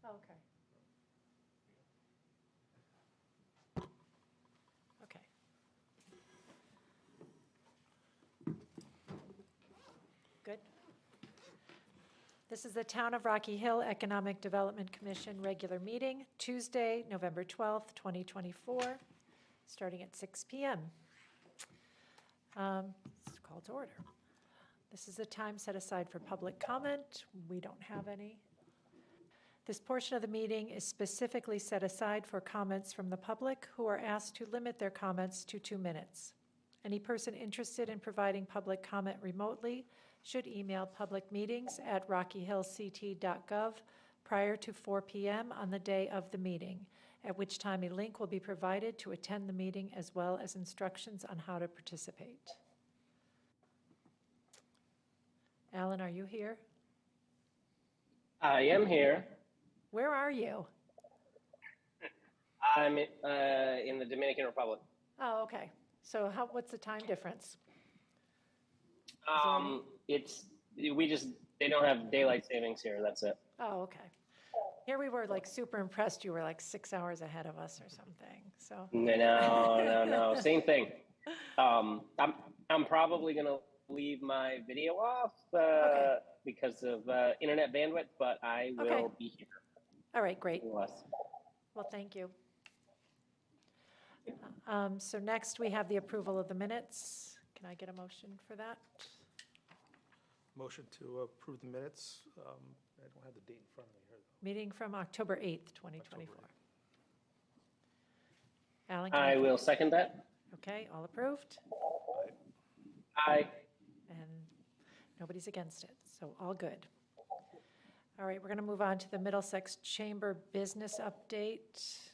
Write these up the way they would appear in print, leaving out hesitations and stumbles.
Okay. Okay. Good. This is the Town of Rocky Hill Economic Development Commission regular meeting, Tuesday, November 12th, 2024, starting at 6 p.m. It's called to order. This is the time set aside for public comment. We don't have any. This portion of the meeting is specifically set aside for comments from the public who are asked to limit their comments to 2 minutes. Any person interested in providing public comment remotely should email publicmeetings@rockyhillct.gov prior to 4 p.m. on the day of the meeting, at which time a link will be provided to attend the meeting as well as instructions on how to participate. Alan, are you here? I am here. Where are you? I'm in the Dominican Republic. Oh, okay. So what's the time difference? They don't have daylight savings here. That's it. Oh, okay. Here we were like super impressed. You were like 6 hours ahead of us or something. So No. Same thing. I'm probably gonna leave my video off Okay. because of internet bandwidth, but I will Okay. be here. All right, great. Nonetheless. Well, thank you. So next we have the approval of the minutes. Can I get a motion for that? Motion to approve the minutes. I don't have the date in front of me here, though. Meeting from October 8th, 2024. October Alan? I will second that. Okay, all approved? Aye. And nobody's against it, so all good. All right, we're going to move on to the Middlesex Chamber business update.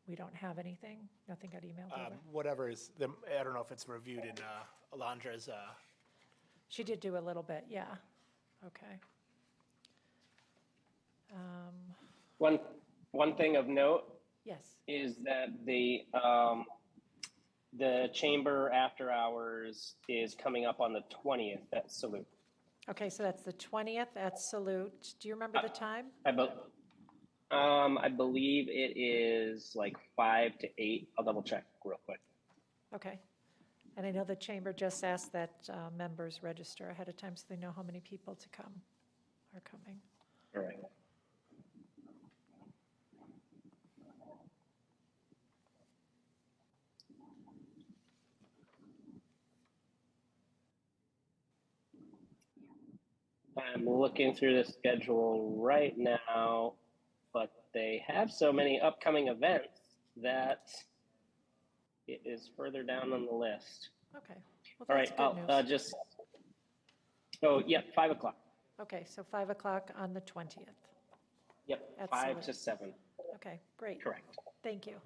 We don't have anything. Nothing got emailed over. Whatever is, I don't know if it's reviewed in Alondra's. She did do a little bit, yeah. Okay. One thing of note Yes. is that the chamber after hours is coming up on the 20th at Salute. Okay, so that's the 20th at Salute. Do you remember the time? I believe it is like 5 to 8. I'll double check real quick. Okay. And I know the chamber just asked that members register ahead of time so they know how many people to come are coming. All right. I'm looking through the schedule right now, but they have so many upcoming events that it is further down on the list. Okay. Well, All that's right, good I'll news. oh, yeah, 5 o'clock. Okay, so 5 o'clock on the 20th. Yep, At 5 Salute. to 7. Okay, great. Correct. Thank you.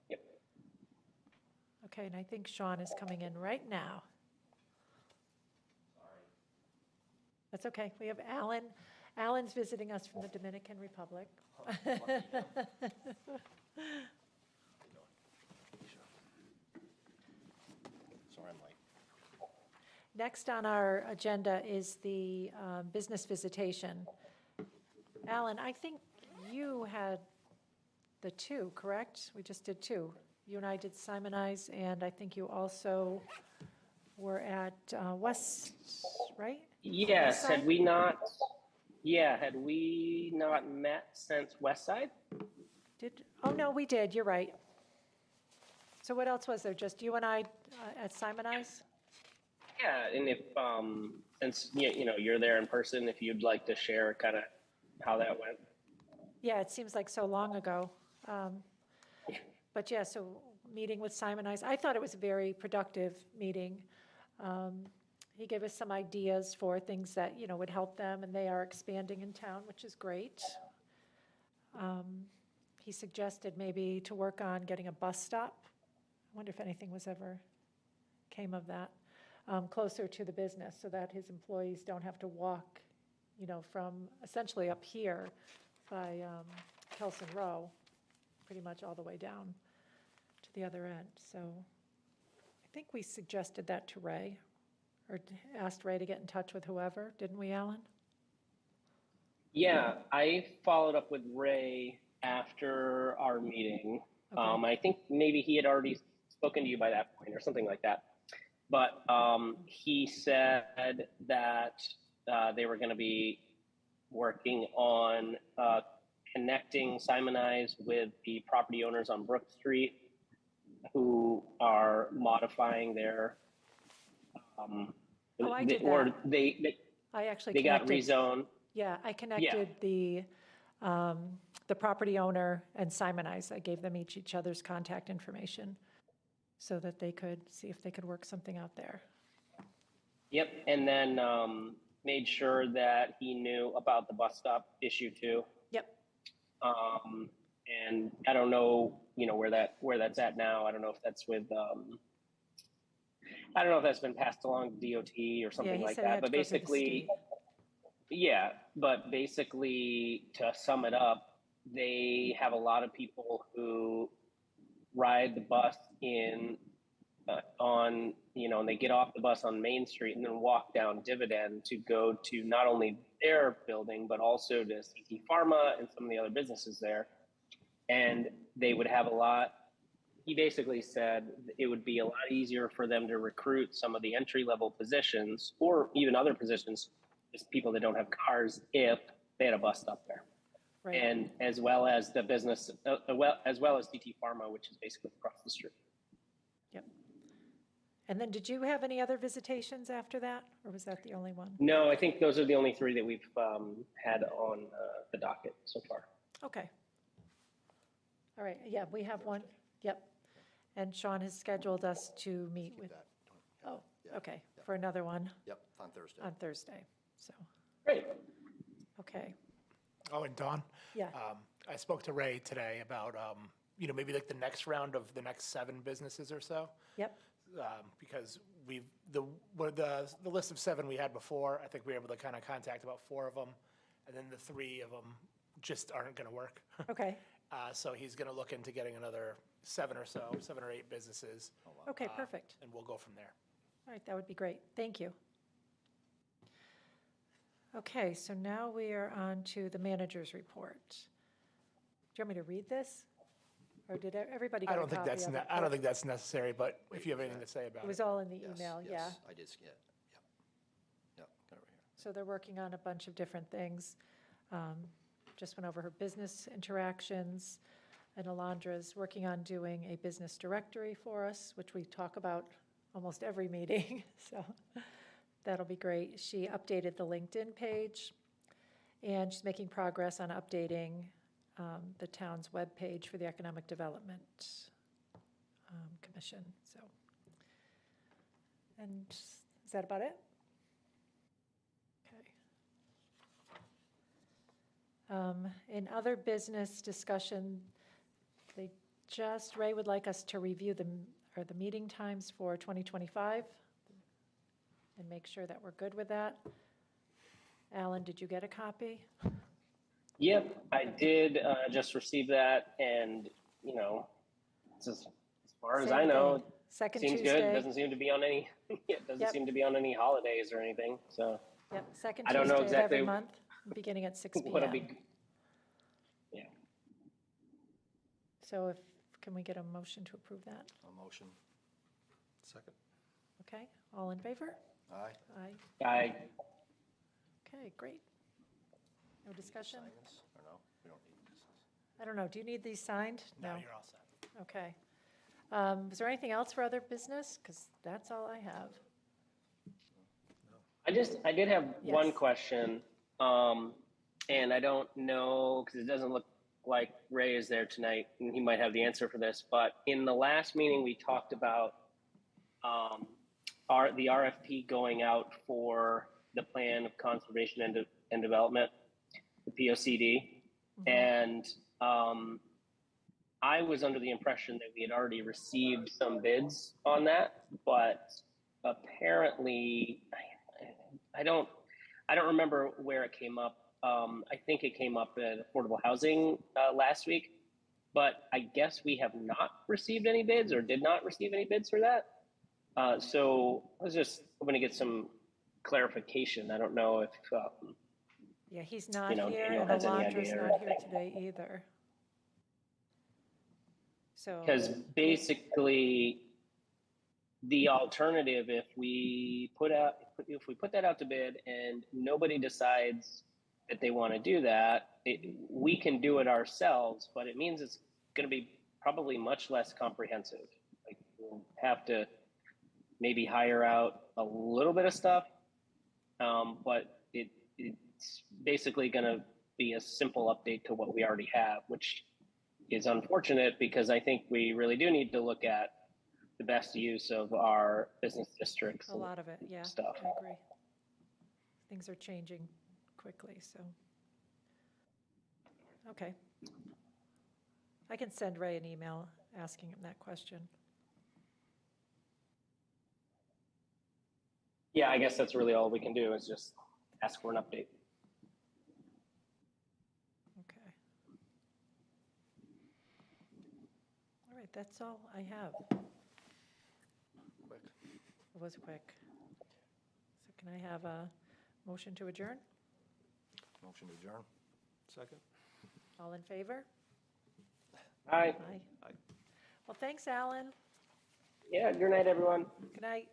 Yep. Okay, and I think Sean is coming in right now. That's okay. We have Alan. Alan's visiting us from the Dominican Republic. Sorry, I'm late. Next on our agenda is the business visitation. Alan, I think you had the 2, correct? We just did 2. You and I did Simonize, and I think you also were at West, right? Yes, Westside? had we not met since Westside? Oh, no, we did. You're right. So what else was there? Just you and I at Simonize? Yeah, and if, since, you're there in person, if you'd like to share kind of how that went. Yeah, it seems like so long ago. But yeah, so meeting with Simonize, I thought it was a very productive meeting. He gave us some ideas for things that, would help them, and they are expanding in town, which is great. He suggested maybe to work on getting a bus stop. I wonder if anything came of that, closer to the business so that his employees don't have to walk, from essentially up here by Kelson Row, pretty much all the way down to the other end. So I think we suggested that to Ray, or asked Ray to get in touch with whoever, didn't we, Alan? Yeah, I followed up with Ray after our meeting. Okay. I think maybe he had already spoken to you by that point or something like that. But he said that they were going to be working on connecting Simonize with the property owners on Brook Street who are modifying their, Oh, I did or that. they I actually they got connected. rezoned. Yeah, I connected the property owner and Simonize. I gave them each other's contact information so that they could see if they could work something out there. Yep, and then made sure that he knew about the bus stop issue too. Yep. And I don't know, where that's at now. I don't know if that's with, I don't know if that's been passed along to DOT or Yeah, something he like said he that. had But to go through the basically, state. yeah. But basically, to sum it up, they have a lot of people who ride the bus and they get off the bus on Main Street and then walk down Dividend to go to not only their building, but also to CT Pharma and some of the other businesses there. And they would have he basically said it would be a lot easier for them to recruit some of the entry level positions or even other positions, just people that don't have cars, if they had a bus stop there. Right. And as well as the business, as well as CT Pharma, which is basically across the street. Yep. And then did you have any other visitations after that, or was that the only one? No, I think those are the only three that we've had on the docket so far. Okay. All right, yeah, we have one, yep. And Sean has scheduled us to meet with, oh, okay, for another one Yep, on Thursday. on Thursday, so, Great. okay, Oh, and Don, yeah, I spoke to Ray today about, maybe like the next round of the next 7 businesses or so. yep, Because the list of 7 we had before, I think we were able to kind of contact about 4 of them. And then the 3 of them just aren't going to work. okay, So he's going to look into getting another 7 or 8 businesses. okay, perfect. And we'll go from there. All right, that would be great, thank you. Okay, so now we are on to the manager's report. Do you want me to read this? Or did everybody I get a don't think copy that's of it? I don't think that's necessary, but if you have anything to say about It it. was all in the Yes, email, yeah. yes, I did, yeah. Yep, got it right here. So they're working on a bunch of different things. Just went over her business interactions, and Alondra's working on doing a business directory for us, which we talk about almost every meeting, so that'll be great. She updated the LinkedIn page, and she's making progress on updating the town's webpage for the Economic Development Commission, so. And is that about it? In other business discussion, Ray would like us to review the meeting times for 2025 and make sure that we're good with that. Alan, did you get a copy? Yep, I did just receive that, and as far as Same I know, thing. Second seems Tuesday. good. Doesn't seem to be on any. It doesn't Yep. seem to be on any holidays or anything. So Yep, second I don't know Tuesday of every exactly month, beginning at 6 what'll PM. be. Yeah. So can we get a motion to approve that? A motion. Second. Okay, all in favor? Aye. Aye. Okay, great. No discussion? Sign this, or no? We don't need this. I don't know, do you need these signed? No, you're all set. Okay. Is there anything else for other business? Because that's all I have. I did have one Yes. question, and I don't know because it doesn't look like Ray is there tonight, and he might have the answer for this. But in the last meeting, we talked about the RFP going out for the plan of conservation and development, the POCD, and I was under the impression that we had already received some bids on that, but apparently I don't remember where it came up. I think it came up at affordable housing last week, but I guess we have not received any bids or did not receive any bids for that. So I was just hoping to get some clarification. I don't know if Yeah, he's not know, here, Daniel and the has any laundry's idea or not here anything. today either. So, Because basically, the alternative, if we put that out to bid and nobody decides that they want to do that, we can do it ourselves, but it means it's going to be probably much less comprehensive. Like we'll have to maybe hire out a little bit of stuff, but it's basically going to be a simple update to what we already have, which is unfortunate because I think we really do need to look at the best use of our business districts a and lot of it, yeah, stuff. I agree. Things are changing quickly, so. Okay. I can send Ray an email asking him that question. Yeah, I guess that's really all we can do is just ask for an update. Okay. All right, that's all I have. Quick. It was quick. So can I have a motion to adjourn? Motion to adjourn. Second? All in favor? All right. Aye. Aye. Well, thanks, Alan. Yeah, good night, everyone. Good night.